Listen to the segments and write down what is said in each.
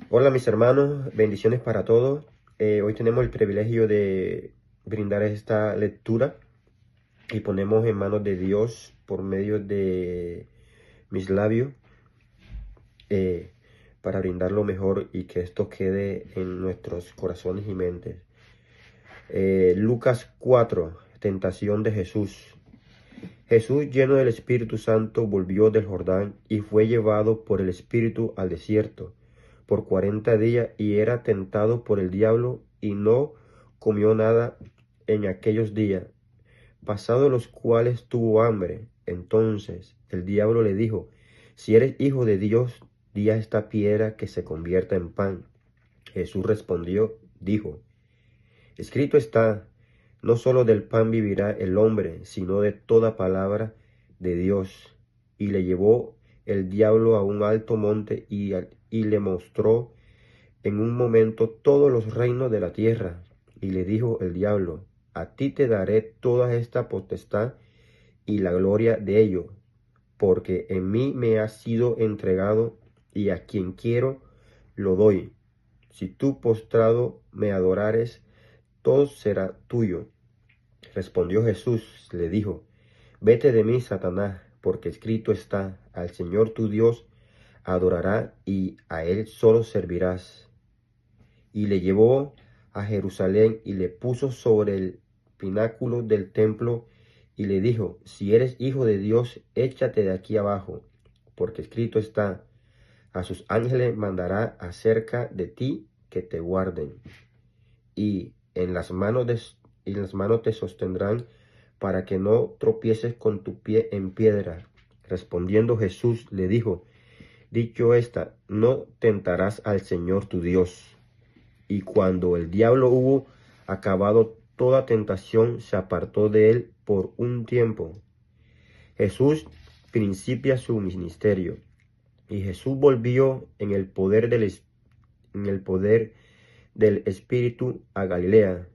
Hola mis hermanos, bendiciones para todos. Hoy tenemos el privilegio de brindar esta lectura y ponemos en manos de Dios por medio de mis labios eh, para brindar lo mejor y que esto quede en nuestros corazones y mentes. Lucas 4, tentación de Jesús. Jesús, lleno del Espíritu Santo, volvió del Jordán y fue llevado por el Espíritu al desierto por 40 días y era tentado por el diablo y no comió nada en aquellos días, pasados los cuales tuvo hambre. Entonces el diablo le dijo: si eres hijo de Dios, di a esta piedra que se convierta en pan. Jesús respondió, dijo: escrito está, no solo del pan vivirá el hombre, sino de toda palabra de Dios. Y le llevó el diablo a un alto monte y le mostró en un momento todos los reinos de la tierra. Y le dijo el diablo: a ti te daré toda esta potestad y la gloria de ello, porque en mí me ha sido entregado, y a quien quiero lo doy. Si tú postrado me adorares, todo será tuyo. Respondió Jesús, le dijo: vete de mí, Satanás, porque escrito está, al Señor tu Dios adorará y a él solo servirás. Y le llevó a Jerusalén y le puso sobre el pináculo del templo y le dijo: si eres hijo de Dios, échate de aquí abajo, porque escrito está, a sus ángeles mandará acerca de ti que te guarden, y en las manos te sostendrán, para que no tropieces con tu pie en piedra. Respondiendo Jesús le dijo: dicho esta, no tentarás al Señor tu Dios. Y cuando el diablo hubo acabado toda tentación, se apartó de él por un tiempo. Jesús principia su ministerio. Y Jesús volvió en el poder del Espíritu a Galilea,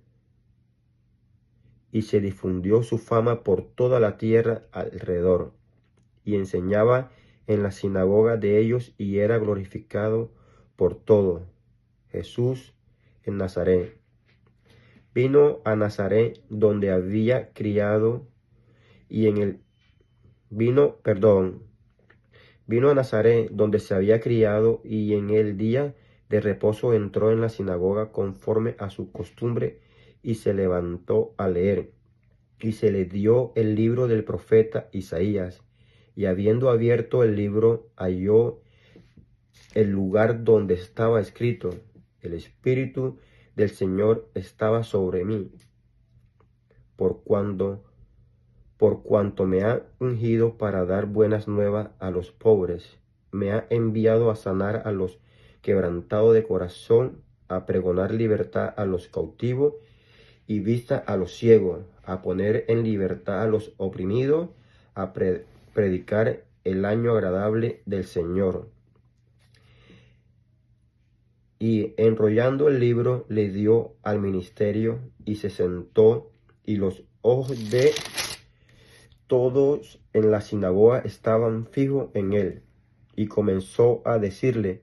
y se difundió su fama por toda la tierra alrededor, y enseñaba en la sinagoga de ellos, y era glorificado por todo. Jesús en Nazaret. Vino a Nazaret donde había criado, y en el vino a Nazaret donde se había criado, y en el día de reposo entró en la sinagoga conforme a su costumbre, y se levantó a leer. Y se le dio el libro del profeta Isaías, y habiendo abierto el libro, halló el lugar donde estaba escrito: el Espíritu del Señor estaba sobre mí, por cuanto me ha ungido para dar buenas nuevas a los pobres, me ha enviado a sanar a los quebrantados de corazón, a pregonar libertad a los cautivos y vista a los ciegos, a poner en libertad a los oprimidos, a predicar el año agradable del Señor. Y enrollando el libro le dio al ministerio y se sentó, y los ojos de todos en la sinagoga estaban fijos en él. Y comenzó a decirle: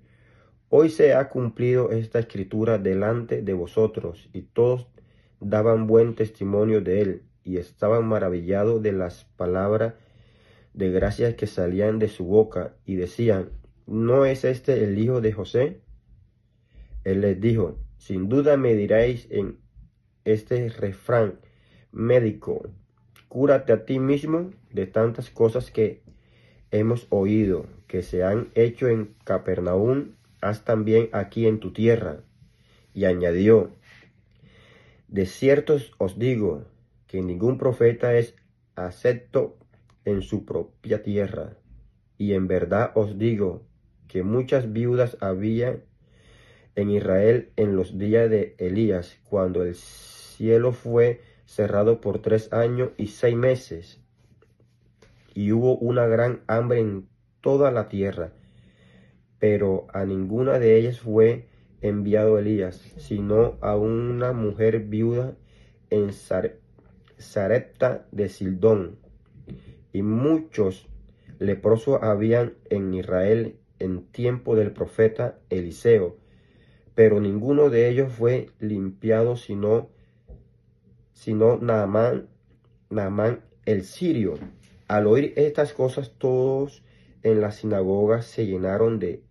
hoy se ha cumplido esta escritura delante de vosotros. Y todos daban buen testimonio de él, y estaban maravillados de las palabras de gracias que salían de su boca, y decían: ¿no es este el hijo de José? Él les dijo: sin duda me diréis en este refrán médico: cúrate a ti mismo. De tantas cosas que hemos oído que se han hecho en Capernaum, haz también aquí en tu tierra. Y añadió: de cierto os digo que ningún profeta es acepto en su propia tierra. Y en verdad os digo que muchas viudas había en Israel en los días de Elías, cuando el cielo fue cerrado por 3 años y 6 meses, y hubo una gran hambre en toda la tierra, pero a ninguna de ellas fue enviado Elías, sino a una mujer viuda en Sarepta de Sidón. Y muchos leprosos habían en Israel en tiempo del profeta Eliseo, pero ninguno de ellos fue limpiado sino Naamán el sirio. Al oír estas cosas, todos en la sinagoga se llenaron de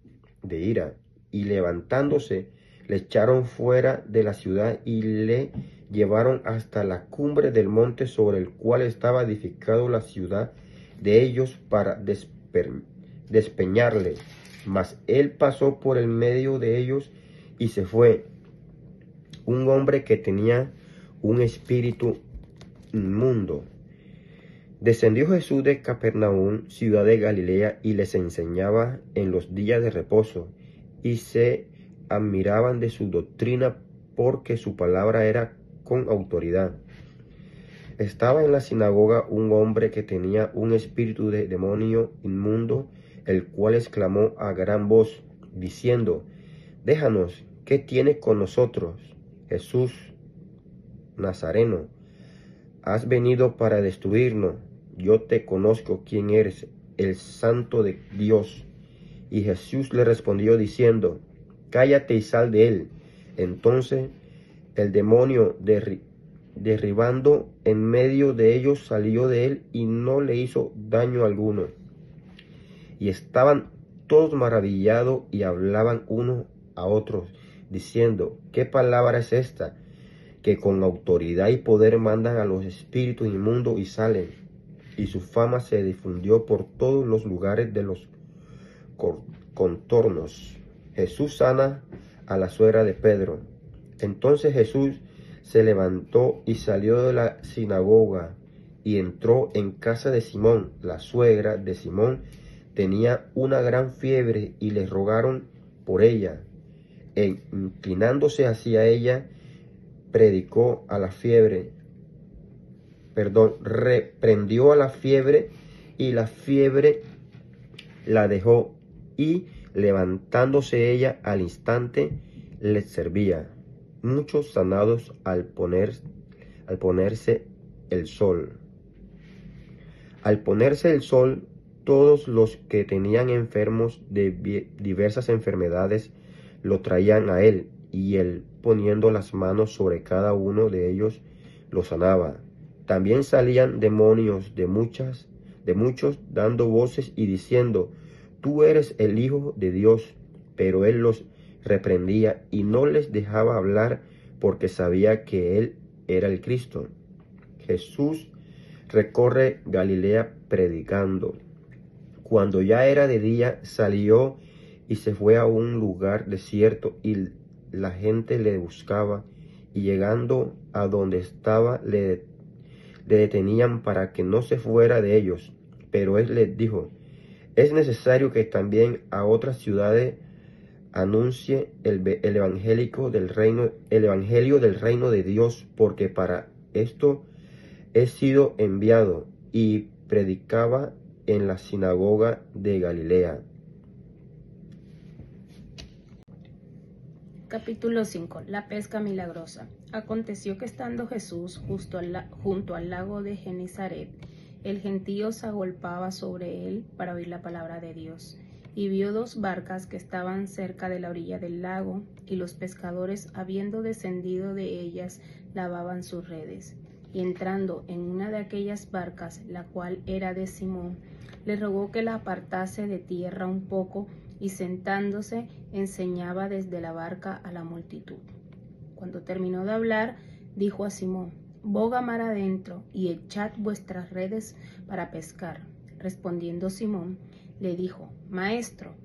ira, y levantándose, le echaron fuera de la ciudad y le llevaron hasta la cumbre del monte sobre el cual estaba edificado la ciudad de ellos para despeñarle. Mas él pasó por el medio de ellos y se fue. Un hombre que tenía un espíritu inmundo. Descendió Jesús de Capernaum, ciudad de Galilea, y les enseñaba en los días de reposo, y se admiraban de su doctrina, porque su palabra era con autoridad. Estaba en la sinagoga un hombre que tenía un espíritu de demonio inmundo, el cual exclamó a gran voz, diciendo: Déjanos, ¿qué tienes con nosotros, Jesús Nazareno? ¿Has venido para destruirnos? Yo te conozco quién eres, el Santo de Dios. Y Jesús le respondió diciendo: Cállate y sal de él. Entonces el demonio, derribando en medio de ellos, salió de él y no le hizo daño alguno. Y estaban todos maravillados y hablaban unos a otros, diciendo: ¿Qué palabra es esta? Que con autoridad y poder mandan a los espíritus inmundos y salen. Y su fama se difundió por todos los lugares de los contornos. Jesús sana a la suegra de Pedro. Entonces Jesús se levantó y salió de la sinagoga y entró en casa de Simón. La suegra de Simón tenía una gran fiebre y le rogaron por ella. E inclinándose hacia ella, reprendió a la fiebre, y la fiebre la dejó, y levantándose ella al instante les servía. Muchos sanados al ponerse el sol. Al ponerse el sol, todos los que tenían enfermos de diversas enfermedades lo traían a él, y él, poniendo las manos sobre cada uno de ellos, lo sanaba. También salían demonios de muchos, dando voces y diciendo: Tú eres el Hijo de Dios. Pero él los reprendía y no les dejaba hablar, porque sabía que él era el Cristo. Jesús recorre Galilea predicando. Cuando ya era de día, salió y se fue a un lugar desierto, y la gente le buscaba, y llegando a donde estaba, le detenían para que no se fuera de ellos. Pero él les dijo: Es necesario que también a otras ciudades anuncie el evangelio del reino de Dios, porque para esto he sido enviado. Y predicaba en la sinagoga de Galilea. Capítulo 5. La pesca milagrosa. Aconteció que estando Jesús junto al lago de Genesaret, el gentío se agolpaba sobre él para oír la palabra de Dios. Y vio dos barcas que estaban cerca de la orilla del lago, y los pescadores, habiendo descendido de ellas, lavaban sus redes. Y entrando en una de aquellas barcas, la cual era de Simón, le rogó que la apartase de tierra un poco, y sentándose enseñaba desde la barca a la multitud. Cuando terminó de hablar, dijo a Simón: Boga mar adentro y echad vuestras redes para pescar. Respondiendo Simón, le dijo: Maestro,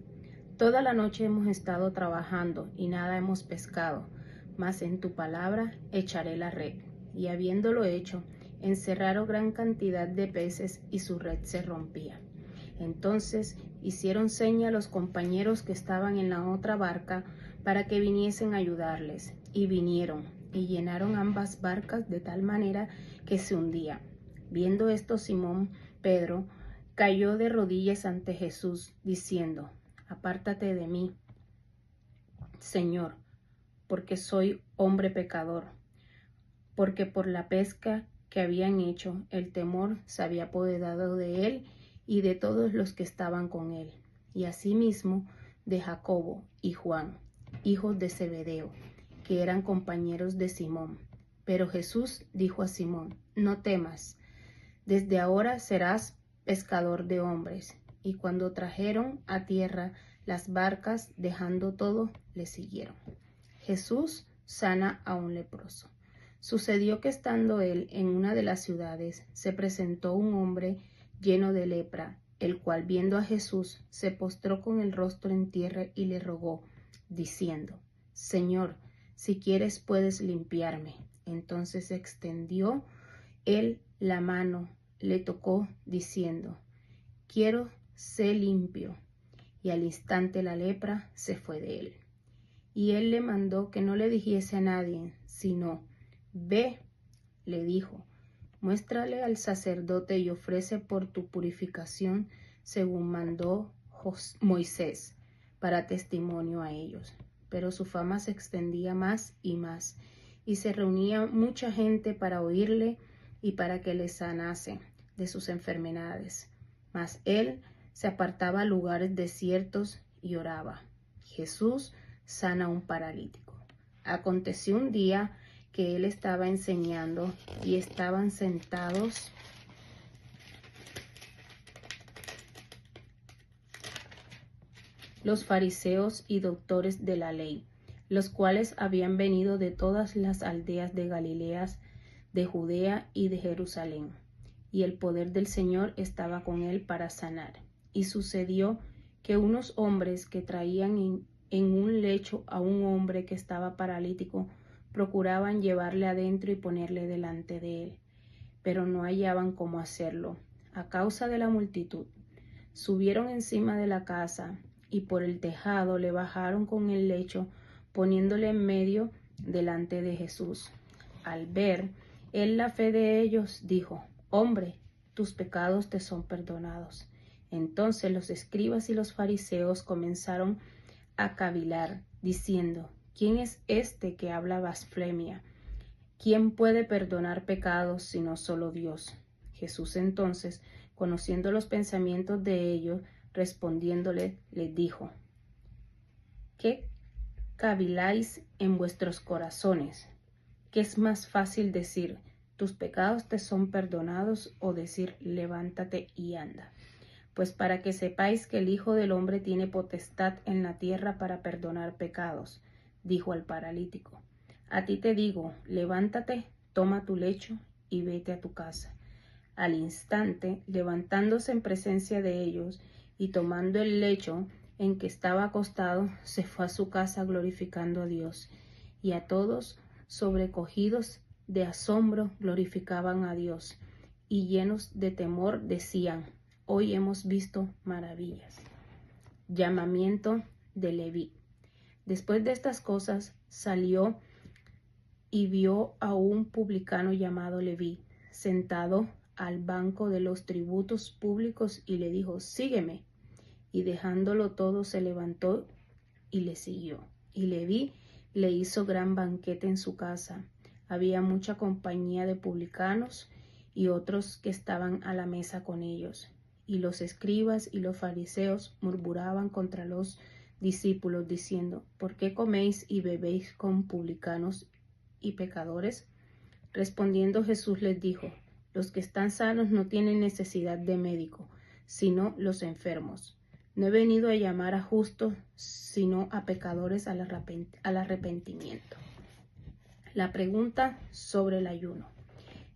toda la noche hemos estado trabajando y nada hemos pescado, mas en tu palabra echaré la red. Y habiéndolo hecho, encerraron gran cantidad de peces, y su red se rompía. Entonces hicieron seña a los compañeros que estaban en la otra barca para que viniesen a ayudarles, y vinieron, y llenaron ambas barcas de tal manera que se hundía. Viendo esto, Simón Pedro cayó de rodillas ante Jesús, diciendo: Apártate de mí, Señor, porque soy hombre pecador. Porque por la pesca que habían hecho, el temor se había apoderado de él y de todos los que estaban con él, y asimismo de Jacobo y Juan. hijos de Zebedeo, que eran compañeros de Simón. Pero Jesús dijo a Simón: no temas, desde ahora serás pescador de hombres. Y cuando trajeron a tierra las barcas, dejando todo, le siguieron. Jesús sana a un leproso. Sucedió que estando él en una de las ciudades, se presentó un hombre lleno de lepra, el cual, viendo a Jesús, se postró con el rostro en tierra y le rogó, diciendo: Señor, si quieres puedes limpiarme. Entonces extendió él la mano, le tocó, diciendo: quiero, sé limpio. Y al instante la lepra se fue de él. Y él le mandó que no le dijese a nadie, sino: ve, le dijo, muéstrale al sacerdote y ofrece por tu purificación según mandó Moisés, para testimonio a ellos. Pero su fama se extendía más, y se reunía mucha gente para oírle y para que le sanase de sus enfermedades. Mas él se apartaba a lugares desiertos y oraba. Jesús sana a un paralítico. Aconteció un día que él estaba enseñando y estaban sentados los fariseos y doctores de la ley, los cuales habían venido de todas las aldeas de Galilea, de Judea y de Jerusalén. Y el poder del Señor estaba con él para sanar. Y sucedió que unos hombres que traían en un lecho a un hombre que estaba paralítico, procuraban llevarle adentro y ponerle delante de él, pero no hallaban cómo hacerlo, a causa de la multitud. Subieron encima de la casa, y por el tejado le bajaron con el lecho, poniéndole en medio delante de Jesús. Al ver él la fe de ellos, dijo: hombre, tus pecados te son perdonados. Entonces los escribas y los fariseos comenzaron a cavilar, diciendo: ¿quién es este que habla blasfemia? ¿Quién puede perdonar pecados sino solo Dios? Jesús entonces, conociendo los pensamientos de ellos, respondiéndole, les dijo: ¿qué caviláis en vuestros corazones? ¿Qué es más fácil decir: tus pecados te son perdonados, o decir: levántate y anda? Pues para que sepáis que el Hijo del Hombre tiene potestad en la tierra para perdonar pecados, dijo al paralítico: a ti te digo, levántate, toma tu lecho y vete a tu casa. Al instante, levantándose en presencia de ellos y tomando el lecho en que estaba acostado, se fue a su casa glorificando a Dios. Y a todos, sobrecogidos de asombro, glorificaban a Dios, y llenos de temor decían: hoy hemos visto maravillas. Llamamiento de Leví. Después de estas cosas salió y vio a un publicano llamado Leví, sentado al banco de los tributos públicos, y le dijo: sígueme. Y dejándolo todo se levantó y le siguió. Y Leví le hizo gran banquete en su casa. Había mucha compañía de publicanos y otros que estaban a la mesa con ellos. Y los escribas y los fariseos murmuraban contra los discípulos, diciendo: ¿por qué coméis y bebéis con publicanos y pecadores? Respondiendo Jesús les dijo: los que están sanos no tienen necesidad de médico, sino los enfermos. No he venido a llamar a justos, sino a pecadores al arrepentimiento. La pregunta sobre el ayuno.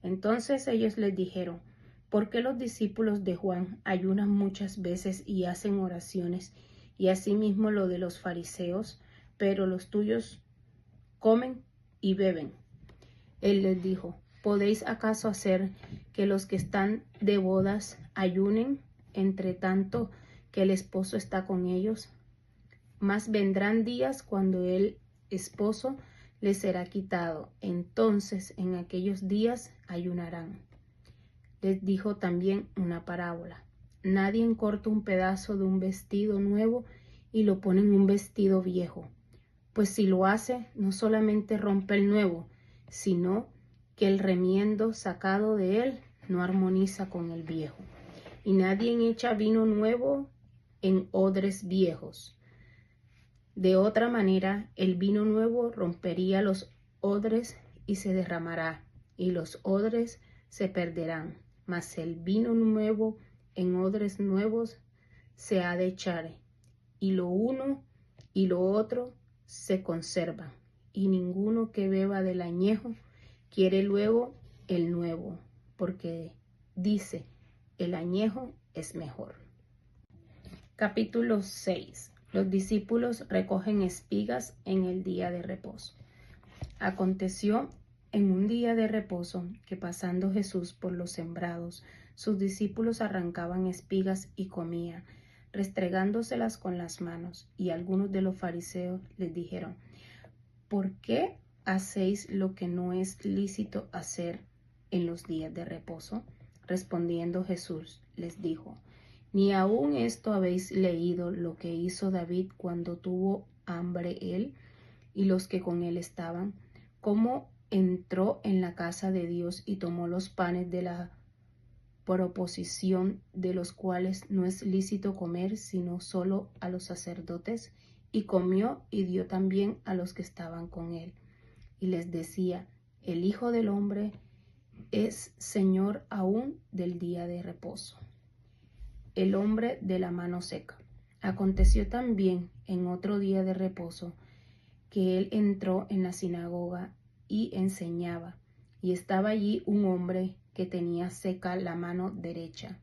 Entonces ellos les dijeron: ¿por qué los discípulos de Juan ayunan muchas veces y hacen oraciones, y asimismo lo de los fariseos, pero los tuyos comen y beben? Él les dijo: ¿podéis acaso hacer que los que están de bodas ayunen, entre tanto que el esposo está con ellos? Mas vendrán días cuando el esposo les será quitado, entonces en aquellos días ayunarán. Les dijo también una parábola: nadie corta un pedazo de un vestido nuevo y lo pone en un vestido viejo, pues si lo hace, no solamente rompe el nuevo, sino que el remiendo sacado de él no armoniza con el viejo. Y nadie echa vino nuevo en odres viejos, De otra manera, el vino nuevo rompería los odres y se derramará, y los odres se perderán. Mas el vino nuevo en odres nuevos se ha de echar, y lo uno y lo otro se conservan. Y ninguno que beba del añejo quiere luego el nuevo, porque dice, el añejo es mejor. Capítulo 6. Los discípulos recogen espigas en el día de reposo. Aconteció en un día de reposo que pasando Jesús por los sembrados, sus discípulos arrancaban espigas y comían, restregándoselas con las manos. Y algunos de los fariseos les dijeron, ¿por qué hacéis lo que no es lícito hacer en los días de reposo? Respondiendo Jesús les dijo, ¿ni aún esto habéis leído lo que hizo David cuando tuvo hambre él y los que con él estaban? ¿Cómo entró en la casa de Dios y tomó los panes de la proposición, de los cuales no es lícito comer sino solo a los sacerdotes? Y comió y dio también a los que estaban con él. Y les decía, el Hijo del Hombre es Señor aún del día de reposo. El hombre de la mano seca. Aconteció también en otro día de reposo que él entró en la sinagoga y enseñaba, y estaba allí un hombre que tenía seca la mano derecha,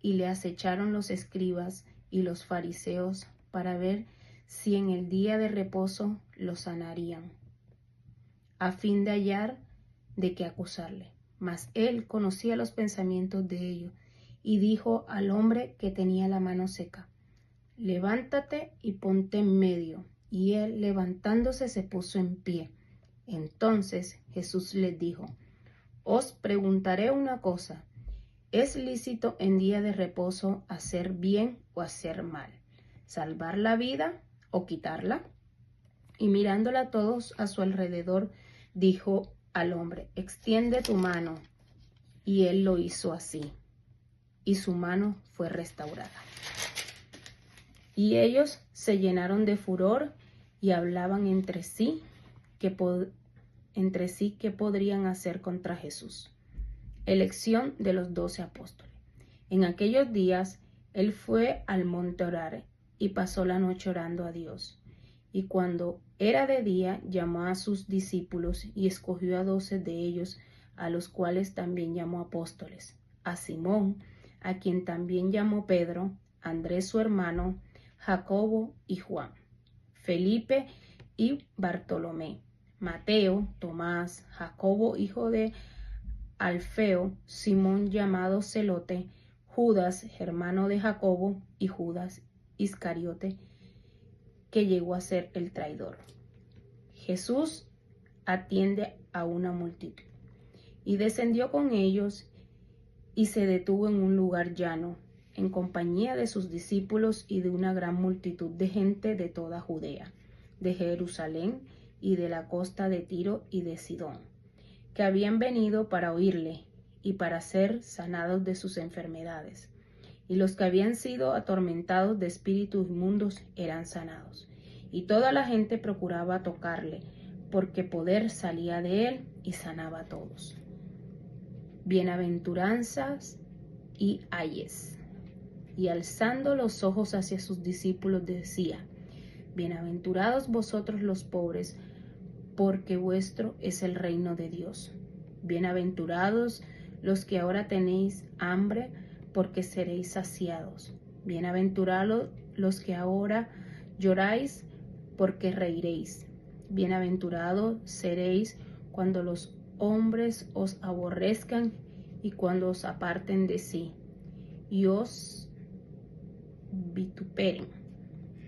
y le acecharon los escribas y los fariseos para ver si en el día de reposo lo sanarían, a fin de hallar de qué acusarle. Mas él conocía los pensamientos de ellos, y dijo al hombre que tenía la mano seca, levántate y ponte en medio. Y él, levantándose, se puso en pie. Entonces Jesús les dijo, os preguntaré una cosa, ¿es lícito en día de reposo hacer bien o hacer mal? ¿Salvar la vida o quitarla? Y mirándola a todos a su alrededor, dijo al hombre, extiende tu mano. Y él lo hizo así, y su mano fue restaurada. Y ellos se llenaron de furor y hablaban entre sí qué podrían hacer contra Jesús. Elección de los 12 apóstoles. En aquellos días él fue al monte a orar y pasó la noche orando a Dios. Y cuando era de día llamó a sus discípulos y escogió a 12 de ellos, a los cuales también llamó apóstoles, a Simón, a quien también llamó Pedro, Andrés su hermano, Jacobo y Juan, Felipe y Bartolomé, Mateo, Tomás, Jacobo hijo de Alfeo, Simón llamado Celote, Judas, hermano de Jacobo, y Judas Iscariote, que llegó a ser el traidor. Jesús atiende a una multitud, y descendió con ellos y se detuvo en un lugar llano, en compañía de sus discípulos y de una gran multitud de gente de toda Judea, de Jerusalén y de la costa de Tiro y de Sidón, que habían venido para oírle y para ser sanados de sus enfermedades. Y los que habían sido atormentados de espíritus inmundos eran sanados. Y toda la gente procuraba tocarle, porque poder salía de él y sanaba a todos. Bienaventuranzas y ayes. Y alzando los ojos hacia sus discípulos decía, bienaventurados vosotros los pobres, porque vuestro es el reino de Dios. Bienaventurados los que ahora tenéis hambre, porque seréis saciados. Bienaventurados los que ahora lloráis, porque reiréis. Bienaventurados seréis cuando los hombres os aborrezcan y cuando os aparten de sí, y os vituperen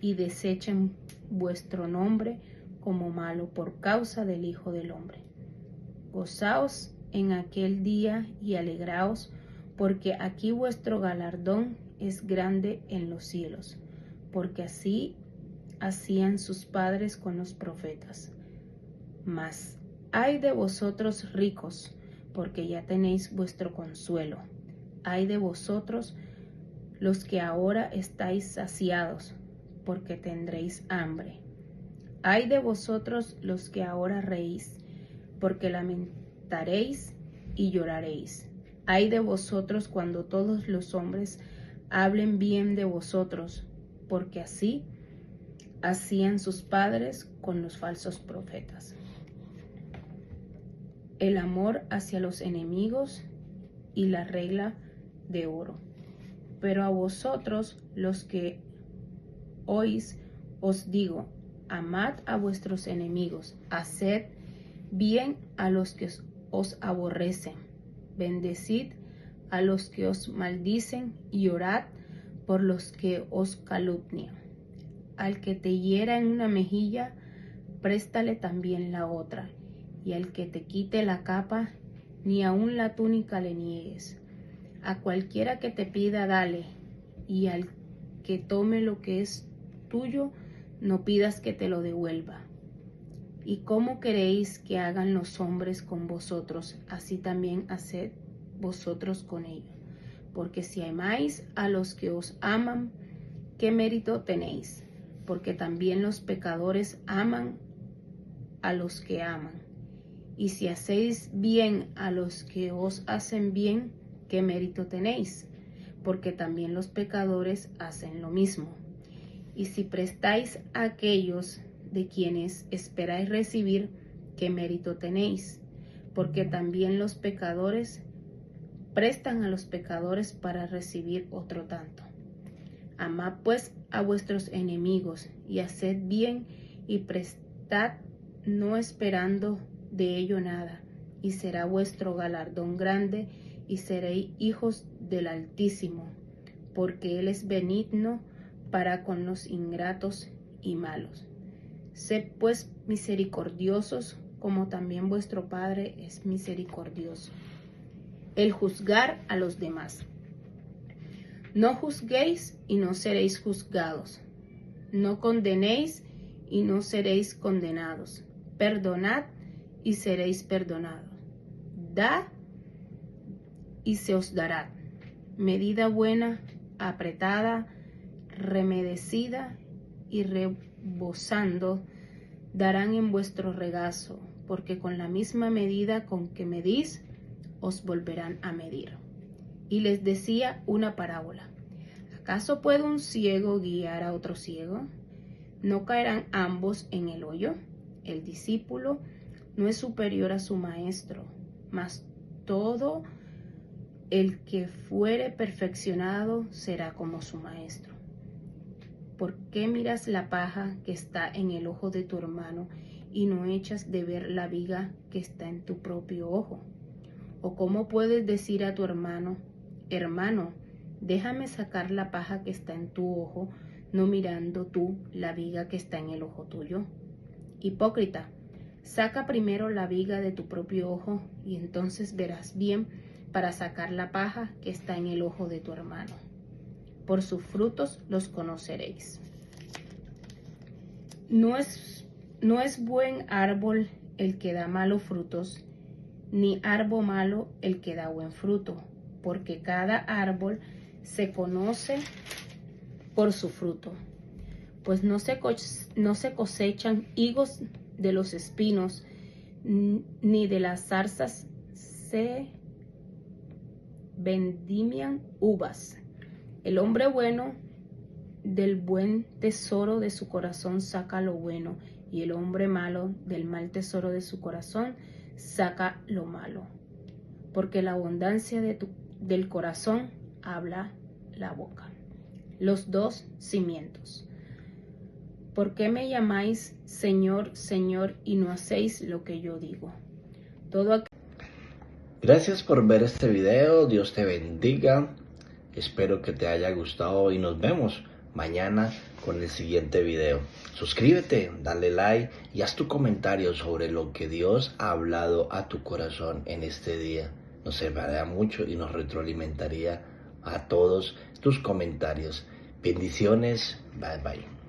y desechen vuestro nombre como malo por causa del Hijo del Hombre. Gozaos en aquel día y alegraos, porque aquí vuestro galardón es grande en los cielos, porque así hacían sus padres con los profetas. Mas ay de vosotros ricos, porque ya tenéis vuestro consuelo. Ay de vosotros los que ahora estáis saciados, porque tendréis hambre. Ay de vosotros los que ahora reís, porque lamentaréis y lloraréis. Ay de vosotros cuando todos los hombres hablen bien de vosotros, porque así hacían sus padres con los falsos profetas. El amor hacia los enemigos y la regla de oro. Pero a vosotros los que oís os digo, amad a vuestros enemigos, haced bien a los que os aborrecen, bendecid a los que os maldicen y orad por los que os calumnian. Al que te hiera en una mejilla, préstale también la otra, y al que te quite la capa, ni aun la túnica le niegues. A cualquiera que te pida, dale, y al que tome lo que es tuyo, no pidas que te lo devuelva. ¿Y cómo queréis que hagan los hombres con vosotros? Así también haced vosotros con ellos. Porque si amáis a los que os aman, ¿qué mérito tenéis? Porque también los pecadores aman a los que aman. Y si hacéis bien a los que os hacen bien, ¿qué mérito tenéis? Porque también los pecadores hacen lo mismo. Y si prestáis a aquellos de quienes esperáis recibir, ¿qué mérito tenéis? Porque también los pecadores prestan a los pecadores para recibir otro tanto. Amad pues a vuestros enemigos y haced bien y prestad, no esperando de ello nada, y será vuestro galardón grande y seréis hijos del Altísimo, porque Él es benigno para con los ingratos y malos. Sed pues misericordiosos, como también vuestro Padre es misericordioso. El juzgar a los demás. No juzguéis y no seréis juzgados. No condenéis y no seréis condenados. Perdonad y seréis perdonados. Dad y se os dará. Medida buena, apretada, remedecida y rebosando, darán en vuestro regazo, porque con la misma medida con que medís, os volverán a medir. Y les decía una parábola. ¿Acaso puede un ciego guiar a otro ciego? ¿No caerán ambos en el hoyo? El discípulo no es superior a su maestro, mas todo el que fuere perfeccionado será como su maestro. ¿Por qué miras la paja que está en el ojo de tu hermano y no echas de ver la viga que está en tu propio ojo? ¿O cómo puedes decir a tu hermano, hermano, déjame sacar la paja que está en tu ojo, no mirando tú la viga que está en el ojo tuyo? Hipócrita, saca primero la viga de tu propio ojo y entonces verás bien para sacar la paja que está en el ojo de tu hermano. Por sus frutos los conoceréis. No es buen árbol el que da malos frutos, ni árbol malo el que da buen fruto, porque cada árbol se conoce por su fruto. Pues no se cosechan higos de los espinos, ni de las zarzas se vendimian uvas. El hombre bueno del buen tesoro de su corazón saca lo bueno, y el hombre malo del mal tesoro de su corazón saca lo malo. Porque la abundancia del corazón habla la boca. Los dos cimientos. ¿Por qué me llamáis Señor, Señor, y no hacéis lo que yo digo? Gracias por ver este video, Dios te bendiga, espero que te haya gustado y nos vemos mañana con el siguiente video. Suscríbete, dale like y haz tu comentario sobre lo que Dios ha hablado a tu corazón en este día. Nos servirá mucho y nos retroalimentaría a todos tus comentarios. Bendiciones, bye bye.